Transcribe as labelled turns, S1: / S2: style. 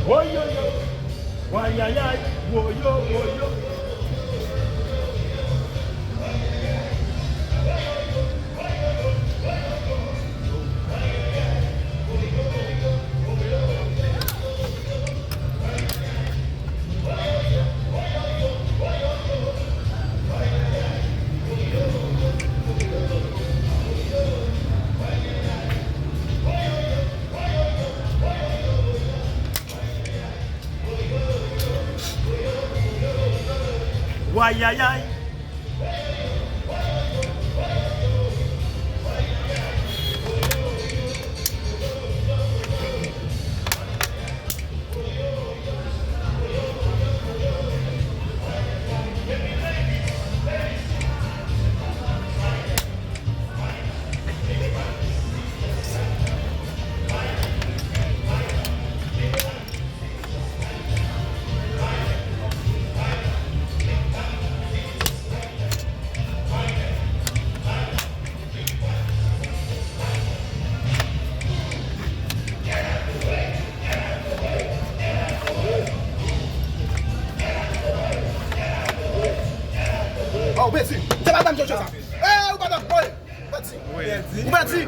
S1: Woyoyo, wayayay, woyo, woyo. Wayayay.
S2: Oh, merci. C'est madame Joshua. Eh, ou madame, oui. Merci. Merci.